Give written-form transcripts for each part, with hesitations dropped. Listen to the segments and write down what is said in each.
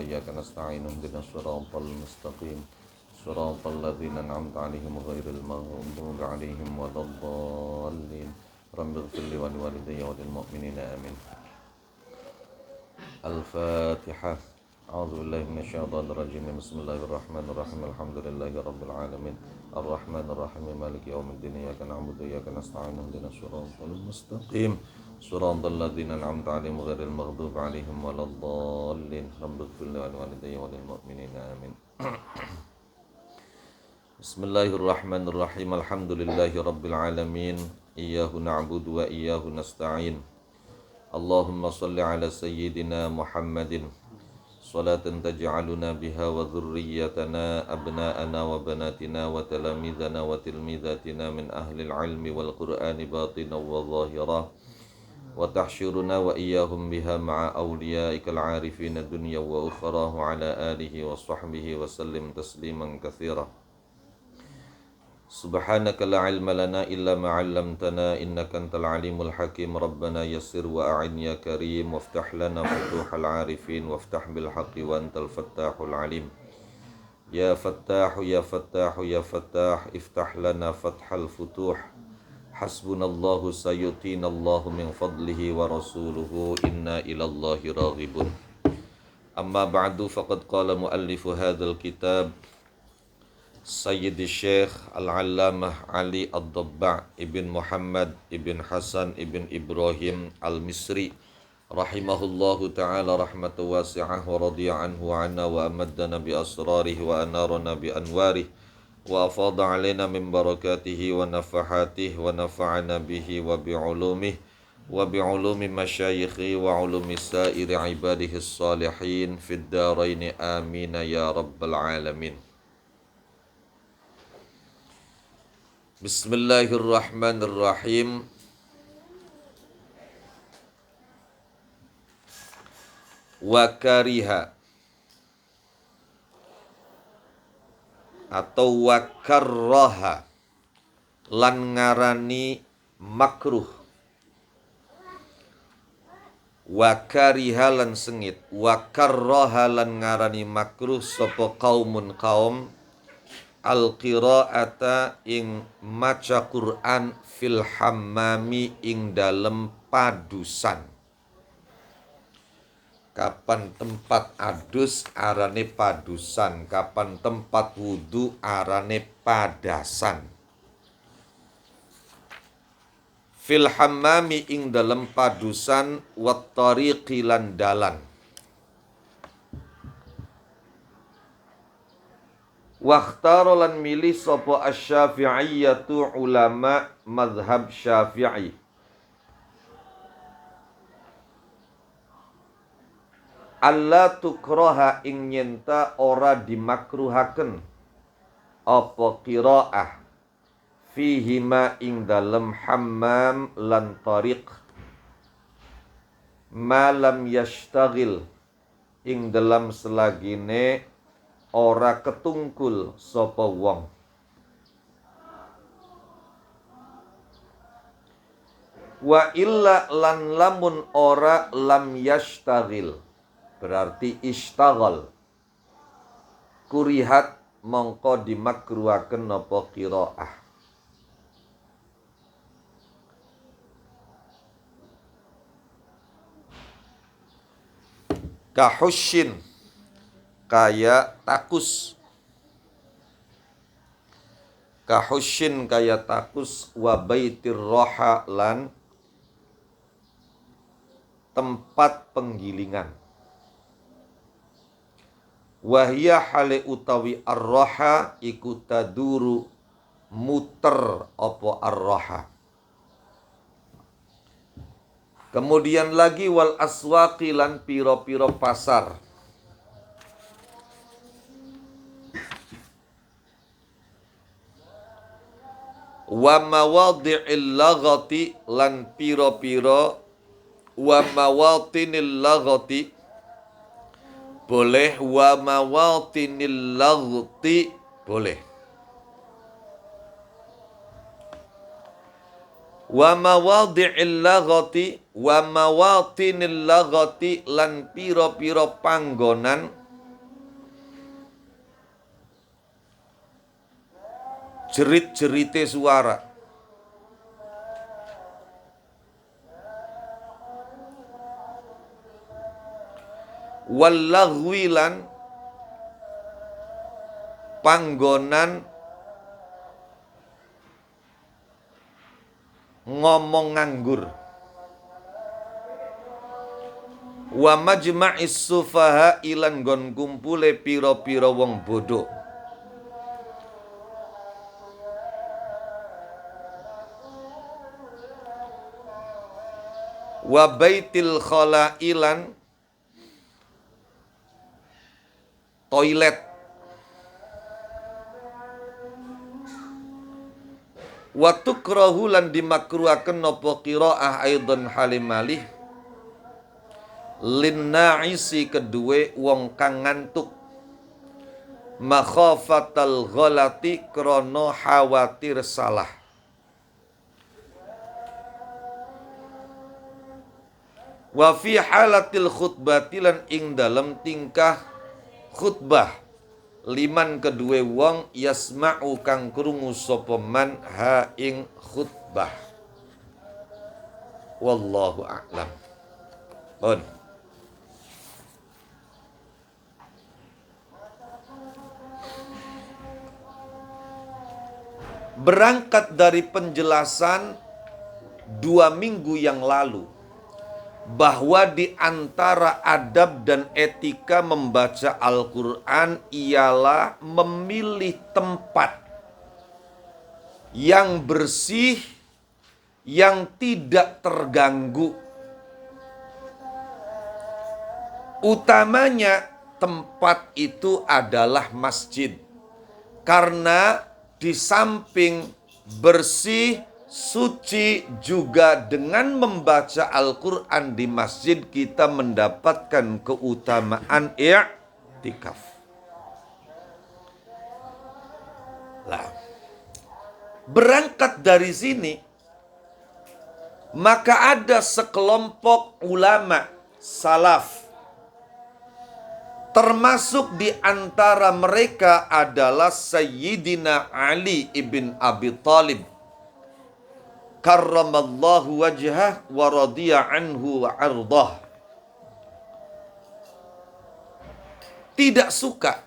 وإياك نستعين اهدنا الصراط المستقيم صراط الذين أنعمت عليهم غير المغضوب عليهم ولا الضالين رب اغفر لي ولوالدي وللمؤمنين آمين. الفاتحة. أعوذ بالله من الشيطان الرجيم. بسم الله الرحمن الرحيم. الحمد لله رب العالمين الرحمن الرحيم مالك يوم الدين إياك نعبد وإياك نستعين اهدنا الصراط المستقيم صراط الذين أنعمت عليهم غير المغضوب عليهم ولا الضالين رب اغفر لي ولوالدي وللمؤمنين آمين. بسم الله الرحمن الرحيم. الحمد لله رب العالمين إياه نعبد وإياه نستعين. اللهم صل على سيدنا محمد صلاة تجعلنا بها وذريتنا أبناءنا وبناتنا وتلاميذنا وتلميذاتنا من أهل العلم والقرآن باطنا وظاهرا وتحشرنا وإياهم بها مع أوليائك العارفين الدنيا وأخرى وعلى آله وصحبه وسلم تسليما كثيرا. سبحانك لا علم لنا إلا ما علمتنا إنك أنت العليم الحكيم. ربنا يسر وأعن يا كريم وافتح لنا فتوح العارفين وافتح بالحق وأنت الفتاح العليم. يا فتاح يا فتاح يا فتاح افتح لنا فتح الفتوح. حسبنا الله سيؤتينا الله من فضله ورسوله إنا إلى الله راغبون. أما بعد فقد قال مؤلف هذا الكتاب Sayyid Syekh Al-Allamah Ali Ad-Dabba' Ibn Muhammad Ibn Hasan Ibn Ibrahim Al-Misri rahimahullahu ta'ala rahmatan wasi'ah wa radiya anhu wa anna wa amaddana bi asrarihi wa anarana bi anwarihi wa afada alaina min barakatihi wa nafahatihi wa nafa'ana bihi wa bi ulumi masyayikhi wa ulumi sa'iri ibadihi salihin fid daraini amin ya rabbal alamin. Bismillahirrahmanirrahim. Wa kariha atau wa karraha lan ngarani makruh. Wa kariha lan sengit, wa karraha lan ngarani makruh sapa kaumun kaum al-qira'ata ing maca Quran fil hammami ing dalem padusan. Kapan tempat adus arane padusan, kapan tempat wudu arane padasan. Fil hammami ing dalem padusan wat tariqi lan dalan. Wakhtaro lan milih sopo asy-Syafi'iyyatu ulama mazhab Syafi'i alla tukraha ing nyenta ora dimakruhaken apa qiraah fihima ing dalem hammam lan tariq malam yashtagil ing dalam selagine ora ketungkul sapa wong. Wa illa lan lamun ora lam yashtagil berarti ishtagal kurihat mongko dimakruhaken napa qiraah. Kahusyin kaya takus, kahusyin kaya takus, wa baitir roha lan tempat penggilingan. Wahia hale utawi ar-roha iku taduru muter opo ar-roha. Kemudian lagi wal aswaqi lan piro-piro pasar. Wa mawadhi'il laghati lan piro-piro wa mawatinil laghati boleh, wa mawatinil laghti boleh. Wa mawadhi'il laghati wa mawatinil laghati lan piro-piro panggonan jerit-jerite suara. Wallaghwilan panggonan ngomong nganggur. Wa majma'is sufaha ilan gon kumpule pira-pira wong bodoh. Wa baitil khalailan toilet. Wa tukrahu lan dimakruhaken napa qiraah aidan halimalih linna'isi kedue wong kang ngantuk makhafatal ghalati krana khawatir salah. Wa fi halatil khutbati lan ing dalem tingkah khutbah liman kedue wong yasma'u kang krungu sapa man ha ing khutbah. Wallahu a'lam. Bon. Berangkat dari penjelasan 2 minggu yang lalu bahwa di antara adab dan etika membaca Al-Quran ialah memilih tempat yang bersih, yang tidak terganggu. Utamanya tempat itu adalah masjid. Karena di samping bersih, suci, juga dengan membaca Al-Quran di masjid kita mendapatkan keutamaan i'tikaf. Lah, berangkat dari sini, maka ada sekelompok ulama salaf, termasuk di antara mereka adalah Sayyidina Ali ibn Abi Thalib karramallahu wajhah wa radiya anhu wa ardah. Tidak suka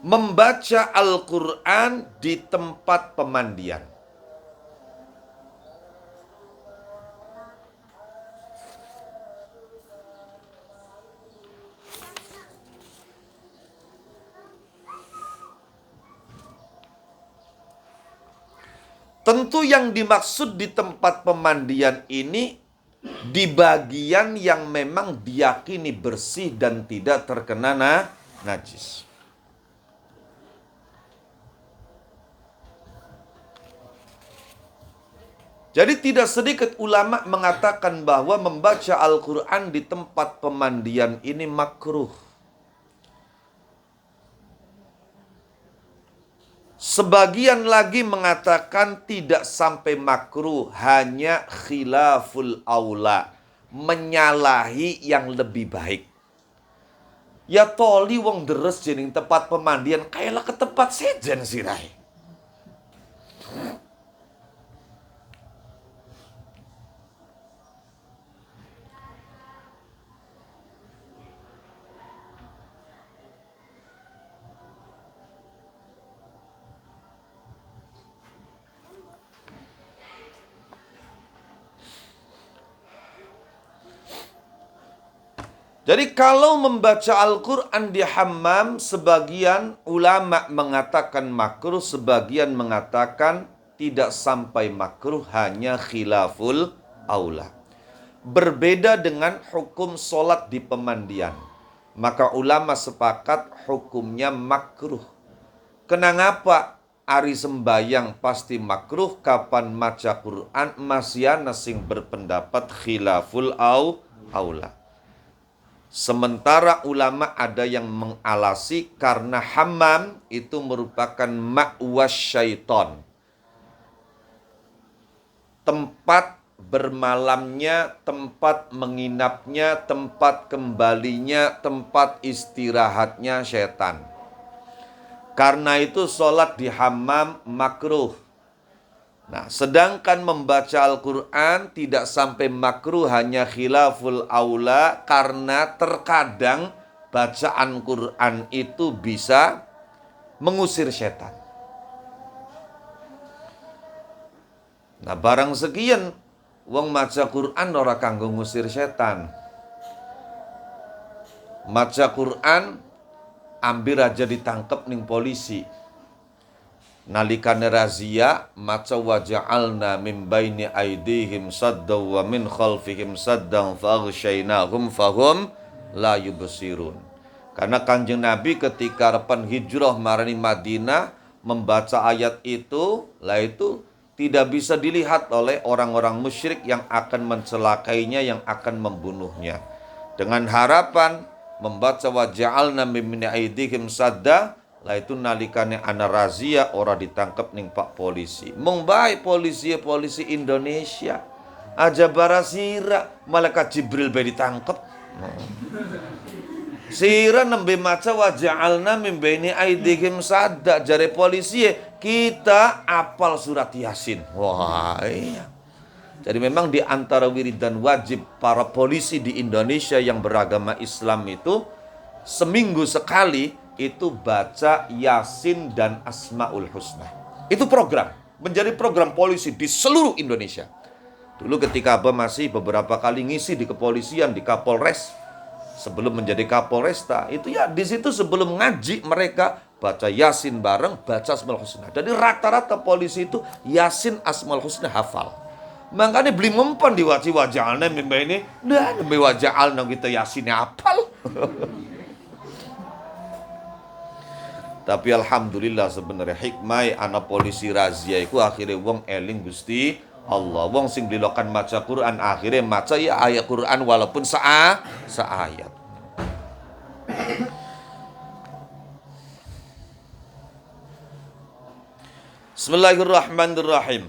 membaca Al-Quran di tempat pemandian. Tentu yang dimaksud di tempat pemandian ini di bagian yang memang diyakini bersih dan tidak terkena najis. Jadi tidak sedikit ulama mengatakan bahwa membaca Al-Quran di tempat pemandian ini makruh. Sebagian lagi mengatakan tidak sampai makruh, hanya khilaful aula, menyalahi yang lebih baik. Ya toli wong deres jening tempat pemandian, kayalah ke tempat sejen sirai. Jadi kalau membaca Al-Quran di hammam, sebagian ulama mengatakan makruh, sebagian mengatakan tidak sampai makruh, hanya khilaful aula. Berbeda dengan hukum solat di pemandian. Maka ulama sepakat hukumnya makruh. Kenapa? Ari sembayang pasti makruh, kapan maca Quran masyana sing berpendapat khilaful aula. Sementara ulama ada yang mengalasi karena hammam itu merupakan ma'was syaiton. Tempat bermalamnya, tempat menginapnya, tempat kembalinya, tempat istirahatnya setan. Karena itu sholat di hammam makruh. Nah, sedangkan membaca Al-Quran tidak sampai makruh, hanya khilaful aula, karena terkadang bacaan Quran itu bisa mengusir setan. Nah, barang sekian wong maca Quran ora kanggo ngusir setan. Maca Quran ambil aja ditangkep ning polisi. Nalikane razia maca waja'alna min baini aidihim saddaw wa min khalfihim saddan faghshaynahum fahum la yubsirun. Karena Kanjeng Nabi ketika repan hijrah marani Madinah membaca ayat itu, lah itu tidak bisa dilihat oleh orang-orang musyrik yang akan mencelakainya, yang akan membunuhnya. Dengan harapan membaca waja'alna min baini aidihim sadda, lah itu nalikane ana razia ora ditangkap ning Pak polisi. Mung bae polisi Indonesia aja barasira malaikat Jibril bae ditangkep. Sira nembe maca waja'alna min baini aidihim sadda, jare polisi kita apal surat Yasin. Wah, iya. Jadi memang di antara wiridan wajib para polisi di Indonesia yang beragama Islam itu seminggu sekali itu baca Yasin dan Asmaul Husna. Itu program, menjadi program polisi di seluruh Indonesia. Dulu ketika Abah masih beberapa kali ngisi di kepolisian, di Kapolres, sebelum menjadi Kapolresta, itu ya di situ sebelum ngaji mereka baca Yasin bareng, baca Asmaul Husna. Jadi rata-rata polisi itu Yasin Asmaul Husna hafal. Makanya beli mempan di wajah-wajahnya mimba ini, dan lebih wajah-alna kita Yasinnya hafal. Tapi alhamdulillah sebenarnya hikmah anak polisi razia itu akhirnya wong eling Gusti Allah. Wong sing dilokan maca Quran akhirnya maca ya ayat Quran walaupun seayat. Bismillahirrahmanirrahim.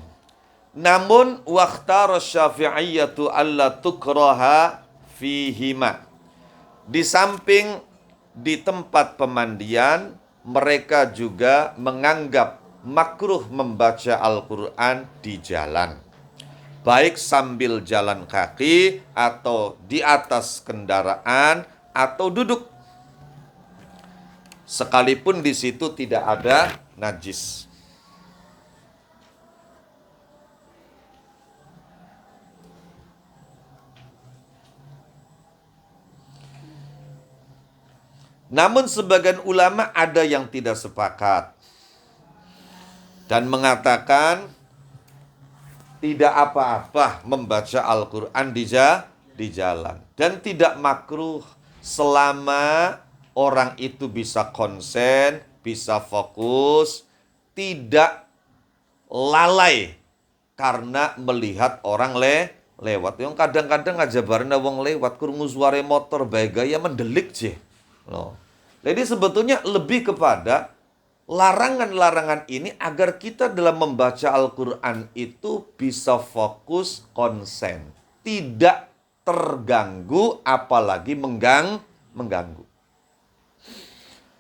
Namun waqtara Syafi'iyyatu alla tukraha fihima. Di samping di tempat pemandian mereka juga menganggap makruh membaca Al-Quran di jalan. Baik sambil jalan kaki, atau di atas kendaraan, atau duduk. Sekalipun di situ tidak ada najis. Namun sebagian ulama ada yang tidak sepakat dan mengatakan tidak apa-apa membaca Al-Quran di jalan. Dan tidak makruh selama orang itu bisa konsen, bisa fokus, tidak lalai karena melihat orang lewat. Yang kadang-kadang aja bareng wong lewat krungu suara motor bae gaya mendelik je. Loh. Jadi sebetulnya lebih kepada larangan-larangan ini agar kita dalam membaca Al-Quran itu bisa fokus, konsen. Tidak terganggu, apalagi mengganggu.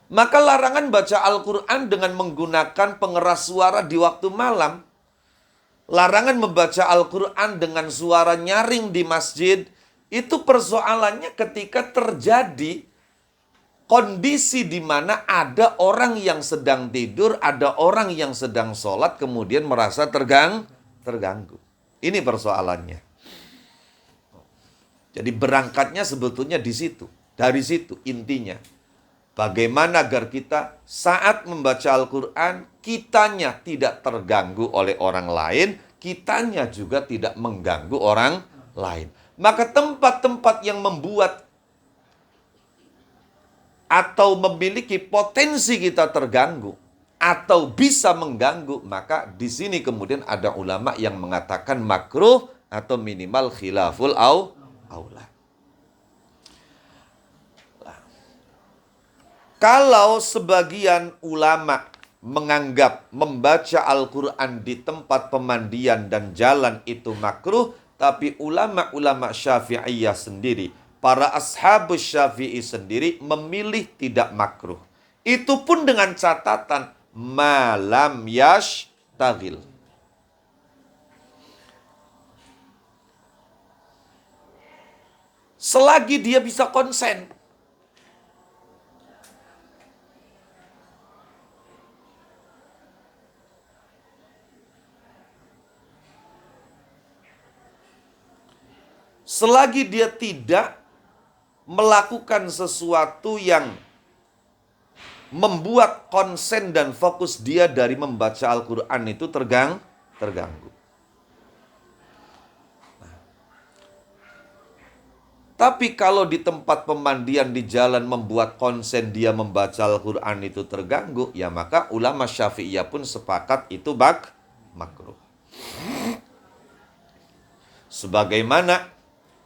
Maka larangan baca Al-Quran dengan menggunakan pengeras suara di waktu malam. Larangan membaca Al-Quran dengan suara nyaring di masjid. Itu persoalannya ketika terjadi kondisi di mana ada orang yang sedang tidur, ada orang yang sedang sholat, kemudian merasa terganggu. Ini persoalannya. Jadi berangkatnya sebetulnya di situ. Dari situ intinya. Bagaimana agar kita saat membaca Al-Quran, kitanya tidak terganggu oleh orang lain, kitanya juga tidak mengganggu orang lain. Maka tempat-tempat yang membuat atau memiliki potensi kita terganggu atau bisa mengganggu, maka di sini kemudian ada ulama yang mengatakan makruh atau minimal khilaful aula. Kalau sebagian ulama menganggap membaca Al-Quran di tempat pemandian dan jalan itu makruh, tapi ulama-ulama Syafi'iyah sendiri, para ashabus Syafi'i sendiri memilih tidak makruh. Itu pun dengan catatan malam yashtagil. Selagi dia bisa konsen. Selagi dia tidak melakukan sesuatu yang membuat konsen dan fokus dia dari membaca Al-Quran itu terganggu. Tapi kalau di tempat pemandian di jalan membuat konsen dia membaca Al-Quran itu terganggu, ya maka ulama Syafi'iyah pun sepakat itu makruh. Sebagaimana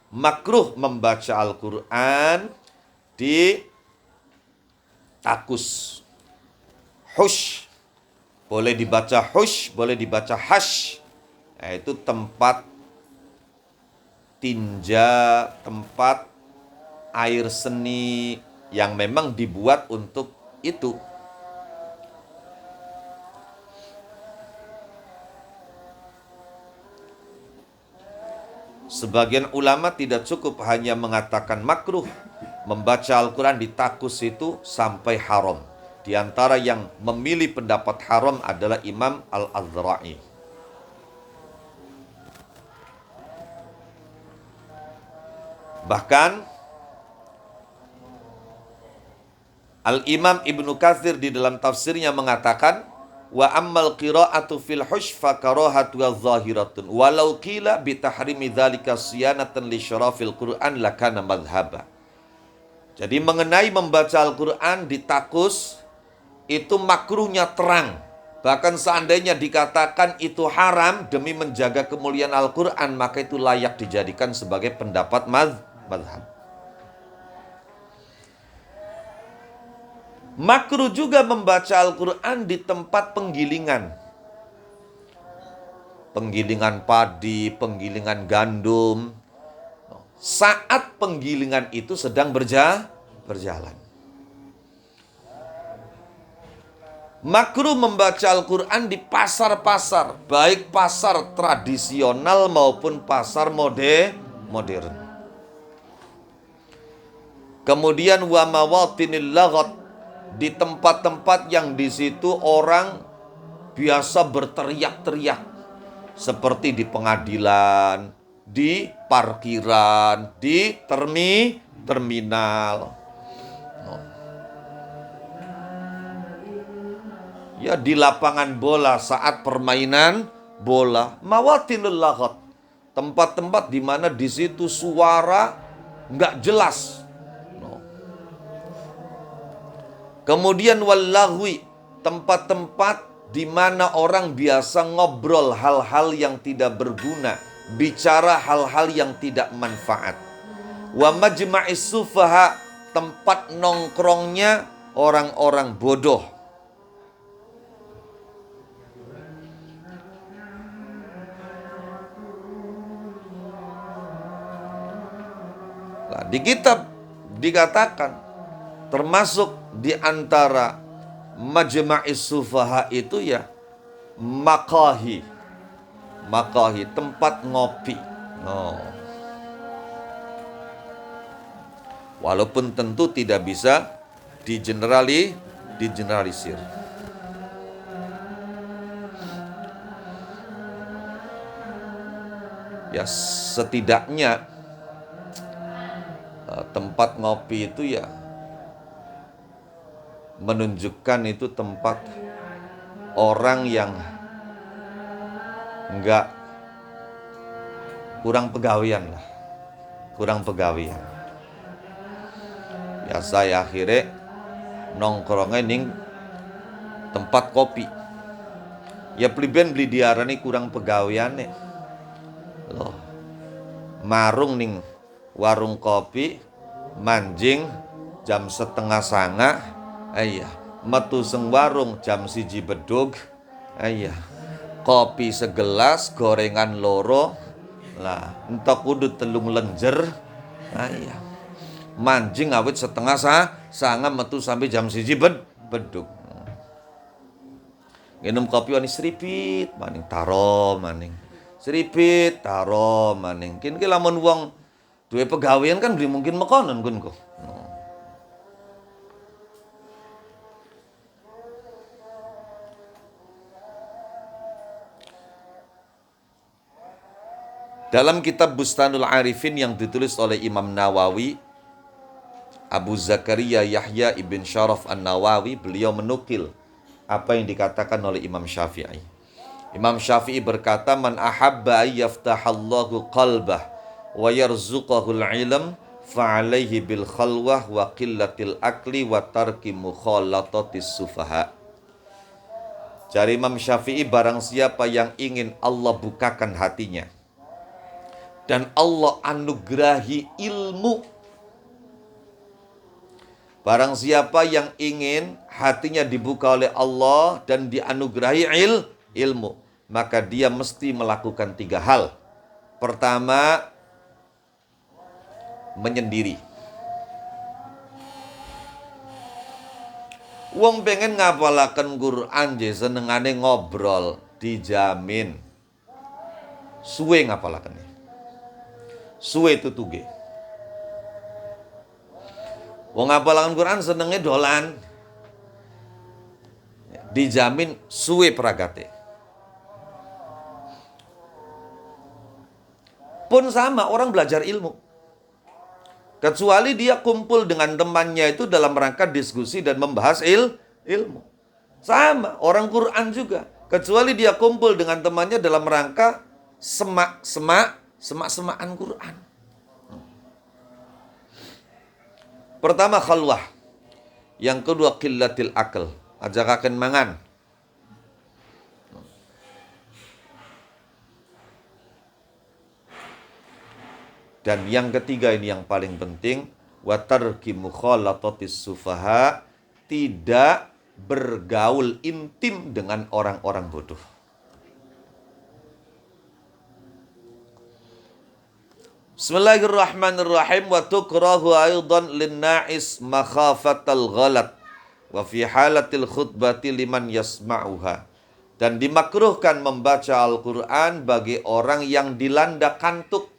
makruh membaca Al-Quran di takus. Hush. Boleh dibaca hush, boleh dibaca hash. Yaitu tempat tinja, tempat air seni yang memang dibuat untuk itu. Sebagian ulama tidak cukup hanya mengatakan makruh. Membaca Al-Quran di takus itu sampai haram. Di antara yang memilih pendapat haram adalah Imam Al-Azra'i. Bahkan Al-Imam Ibnu Katsir di dalam tafsirnya mengatakan, wa ammal qira'atu fil hush fa karahatu zahiratun walau qila bi tahrimi dzalika siyanatan li syarafil Qur'an lakana madhhaba. Jadi mengenai membaca Al-Qur'an di takus itu makruhnya terang. Bahkan seandainya dikatakan itu haram demi menjaga kemuliaan Al-Qur'an, maka itu layak dijadikan sebagai pendapat madhhab. Makruh juga membaca Al-Quran di tempat penggilingan. Penggilingan padi, penggilingan gandum. Saat penggilingan itu sedang berjalan. Makruh membaca Al-Quran di pasar-pasar, baik pasar tradisional maupun pasar modern. Kemudian wa mawatinil laghat, di tempat-tempat yang di situ orang biasa berteriak-teriak, seperti di pengadilan, di parkiran, di terminal. Ya, di lapangan bola saat permainan bola, mawatinul laghat, tempat-tempat di mana di situ suara nggak jelas. Kemudian wallahwi, tempat-tempat di mana orang biasa ngobrol hal-hal yang tidak berguna, bicara hal-hal yang tidak manfaat. Wa majma'is sufaha, tempat nongkrongnya orang-orang bodoh. Nah, di kitab dikatakan termasuk di antara majma'is sufaha itu ya maqahi, tempat ngopi. Walaupun tentu tidak bisa digeneralisir. Ya setidaknya tempat ngopi itu ya menunjukkan itu tempat orang yang enggak kurang pegawian. Ya saya akhirnya nongkrongnya ning tempat kopi. Ya beli diarani kurang pegawiane. Loh. Marung ning warung kopi, manjing jam 8:30. Ayah, metu seng warung jam 1 bedug. Ayah, kopi segelas, gorengan loro. Lah, entok kudu telung lenjer. Ayah, manjing awit 8:30 metu sampai jam 1 bedug. beduk. Minum kopi wani seripit maning taro maning. Seripit taro maning. Kini lamun wong duwe pegawean kan beli mungkin mekonon kun kok. Dalam kitab Bustanul Arifin yang ditulis oleh Imam Nawawi, Abu Zakaria Yahya ibn Syaraf An-Nawawi, beliau menukil apa yang dikatakan oleh Imam Syafi'i. Imam Syafi'i berkata, "Man ahabba yaftahallahu qalbah wa yarzuqahul ilm fa'alaihi bil khalwah wa qillatil akli wa tarki mukhalatatis sufaha." Dari Imam Syafi'i, barang siapa yang ingin Allah bukakan hatinya dan Allah anugerahi ilmu, barang siapa yang ingin hatinya dibuka oleh Allah dan dianugerahi ilmu, maka dia mesti melakukan 3 hal. Pertama, menyendiri. Wong pengen ngapalaken Quran je senengane ngobrol, dijamin suwe ngapalaken. Suwe tutuge. Wong ngapalaken Quran senenge dolan, dijamin suwe peragate. Pun sama orang belajar ilmu. Kecuali dia kumpul dengan temannya itu dalam rangka diskusi dan membahas ilmu. Sama, orang Quran juga. Kecuali dia kumpul dengan temannya dalam rangka semak-semakan Quran. Pertama khalwah. Yang kedua qillatil akal, ajakaken mangan. Dan yang ketiga ini yang paling penting, wa tarki mukhalatatis sufaha, tidak bergaul intim dengan orang-orang bodoh. Bismillahirrahmanirrahim. Wa tukrahu aidan linna'is makhafatal ghalat wa fi halatil khutbati liman yasma'uha. Dan dimakruhkan membaca Al-Quran bagi orang yang dilanda kantuk.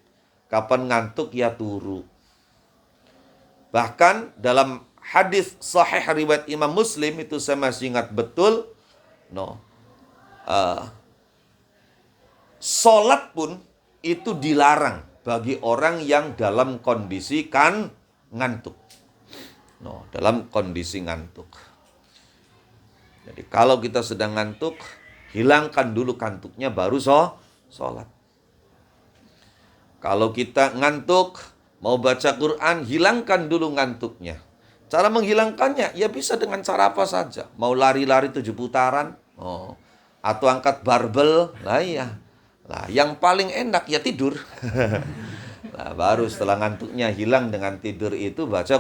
Kapan ngantuk ya turu. Bahkan dalam hadis sahih riwayat Imam Muslim, itu saya masih ingat betul, sholat pun itu dilarang bagi orang yang dalam kondisi ngantuk. Dalam kondisi ngantuk. Jadi kalau kita sedang ngantuk, hilangkan dulu kantuknya baru sholat. Kalau kita ngantuk, mau baca Quran, hilangkan dulu ngantuknya. Cara menghilangkannya, ya bisa dengan cara apa saja. Mau lari-lari 7 putaran, atau angkat barbel, yang paling enak ya tidur. Baru setelah ngantuknya hilang dengan tidur itu baca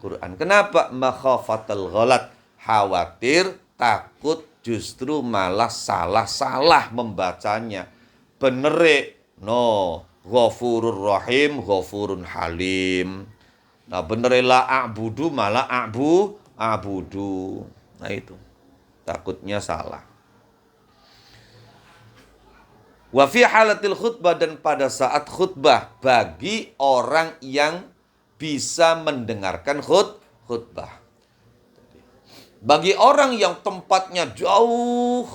Quran. Kenapa? Makhafatul ghalat, khawatir, takut, justru malah salah-salah membacanya. Ghafurur Rahim, Ghafurun Halim. Bener la a'budu malah a'budu. Itu. Takutnya salah. Wa fi halatil khutbah, dan pada saat khutbah bagi orang yang bisa mendengarkan khutbah. Bagi orang yang tempatnya jauh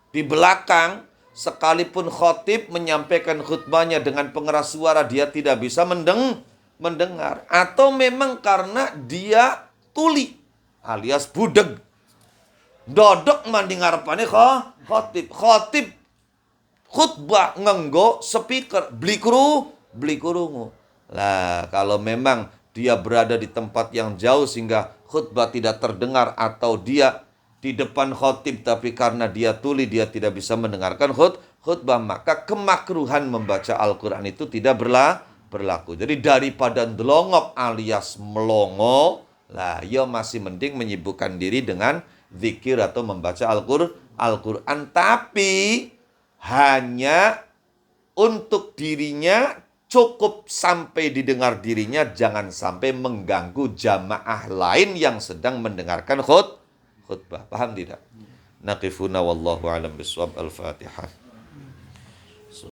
di belakang, sekalipun khotib menyampaikan khutbahnya dengan pengeras suara, dia tidak bisa mendengar. Atau memang karena dia tuli alias budeg. Dodok mandi ngarepane khotib. Khotib khutbah ngenggo speaker, beli krungu. Lah, kalau memang dia berada di tempat yang jauh sehingga khutbah tidak terdengar, atau dia di depan khotib tapi karena dia tuli dia tidak bisa mendengarkan khutbah, maka kemakruhan membaca Al-Quran itu tidak berlaku. Jadi daripada ndelongop alias melongo, masih mending menyibukkan diri dengan zikir atau membaca Al-Quran, tapi hanya untuk dirinya, cukup sampai didengar dirinya, jangan sampai mengganggu jamaah lain yang sedang mendengarkan khutbah. khutbah. Paham tidak? Naqifuna wallahu alam biswab. Al-Fatihah.